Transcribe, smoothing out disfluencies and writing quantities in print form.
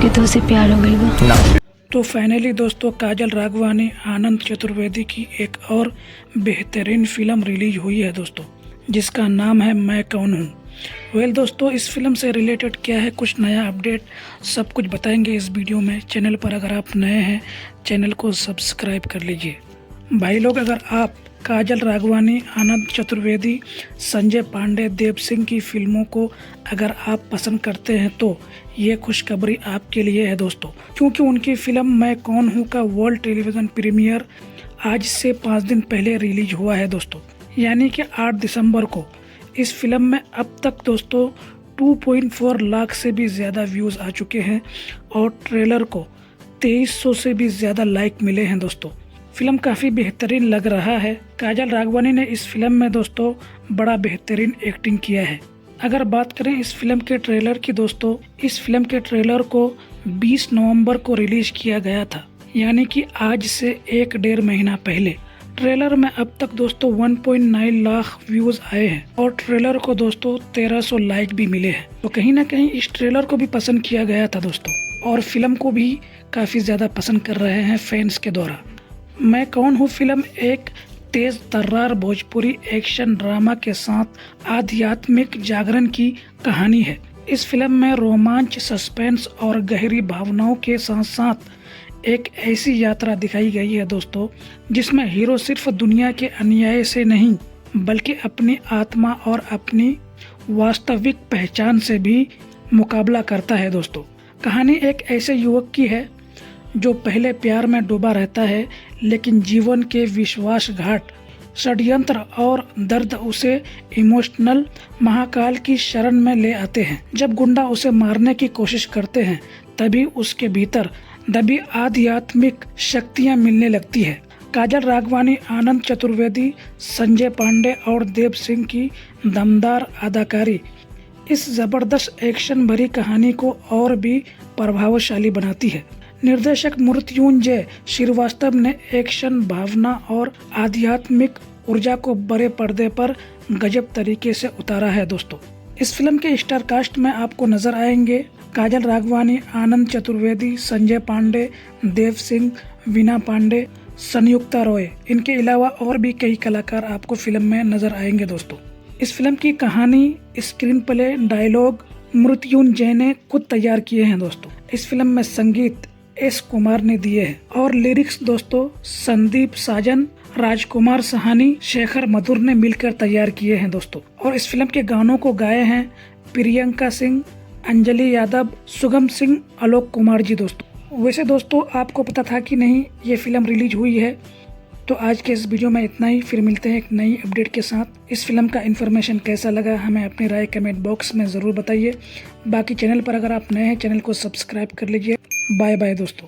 कि तुझसे प्यार हो गई बा। तो फाइनली दोस्तों काजल राघवानी आनंद चतुर्वेदी की एक और बेहतरीन फिल्म रिलीज हुई है दोस्तों, जिसका नाम है मैं कौन हूँ। दोस्तों इस फिल्म से रिलेटेड क्या है, कुछ नया अपडेट सब कुछ बताएंगे इस वीडियो में। चैनल पर अगर आप नए हैं चैनल को सब्सक्राइब कर लीजिए। भाई लोग, अगर आप काजल राघवानी, आनंद चतुर्वेदी, संजय पांडे, देव सिंह की फिल्मों को अगर आप पसंद करते हैं तो ये खुशखबरी आपके लिए है दोस्तों, क्योंकि उनकी फिल्म मैं कौन हूँ का वर्ल्ड टेलीविज़न प्रीमियर आज से 5 दिन पहले रिलीज हुआ है दोस्तों, यानी कि 8 दिसंबर को। इस फिल्म में अब तक दोस्तों 2.4 लाख से भी ज़्यादा व्यूज़ आ चुके हैं और ट्रेलर को 2300 से भी ज़्यादा लाइक मिले हैं दोस्तों। फिल्म काफ़ी बेहतरीन लग रहा है। काजल राघवानी ने इस फिल्म में दोस्तों बड़ा बेहतरीन एक्टिंग किया है। अगर बात करें इस फिल्म के ट्रेलर की दोस्तों, इस फिल्म के ट्रेलर को 20 नवंबर को रिलीज किया गया था, यानी कि आज से 1-1.5 महीना पहले। ट्रेलर में अब तक दोस्तों 1.9 लाख व्यूज आए हैं और ट्रेलर को दोस्तों 1300 लाइक भी मिले हैं। तो कहीं ना कहीं इस ट्रेलर को भी पसंद किया गया था दोस्तों, और फिल्म को भी काफ़ी ज़्यादा पसंद कर रहे हैं फैंस के द्वारा। मैं कौन हूँ फिल्म एक तेज तर्रार भोजपुरी एक्शन ड्रामा के साथ आध्यात्मिक जागरण की कहानी है। इस फिल्म में रोमांच, सस्पेंस और गहरी भावनाओं के साथ साथ एक ऐसी यात्रा दिखाई गई है दोस्तों, जिसमें हीरो सिर्फ दुनिया के अन्याय से नहीं बल्कि अपनी आत्मा और अपनी वास्तविक पहचान से भी मुकाबला करता है दोस्तों। कहानी एक ऐसे युवक की है जो पहले प्यार में डूबा रहता है, लेकिन जीवन के विश्वासघात, षड्यंत्र और दर्द उसे इमोशनल महाकाल की शरण में ले आते हैं। जब गुंडा उसे मारने की कोशिश करते हैं तभी उसके भीतर दबी आध्यात्मिक शक्तियां मिलने लगती है। काजल राघवानी, आनंद चतुर्वेदी, संजय पांडे और देव सिंह की दमदार अदाकारी इस जबरदस्त एक्शन भरी कहानी को और भी प्रभावशाली बनाती है। निर्देशक मृत्युंजय श्रीवास्तव ने एक्शन, भावना और आध्यात्मिक ऊर्जा को बड़े पर्दे पर गजब तरीके से उतारा है दोस्तों। इस फिल्म के स्टार कास्ट में आपको नजर आएंगे काजल राघवानी, आनंद चतुर्वेदी, संजय पांडे, देव सिंह, वीना पांडे, संयुक्ता रॉय। इनके अलावा और भी कई कलाकार आपको फिल्म में नजर आएंगे दोस्तों। इस फिल्म की कहानी, स्क्रीन प्ले, डायलॉग मृत्युंजय ने खुद तैयार किए हैं दोस्तों। इस फिल्म में संगीत एस कुमार ने दिए हैं और लिरिक्स दोस्तों संदीप साजन, राजकुमार सहानी, शेखर मधुर ने मिलकर तैयार किए हैं दोस्तों। और इस फिल्म के गानों को गाए हैं प्रियंका सिंह, अंजलि यादव, सुगम सिंह, आलोक कुमार जी दोस्तों। वैसे दोस्तों आपको पता था कि नहीं ये फिल्म रिलीज हुई है? तो आज के इस वीडियो में इतना ही। फिर मिलते हैं एक नई अपडेट के साथ। इस फिल्म का इन्फॉर्मेशन कैसा लगा हमें अपनी राय कमेंट बॉक्स में ज़रूर बताइए। बाकी चैनल पर अगर आप नए हैं चैनल को सब्सक्राइब कर लीजिए। बाय बाय दोस्तों।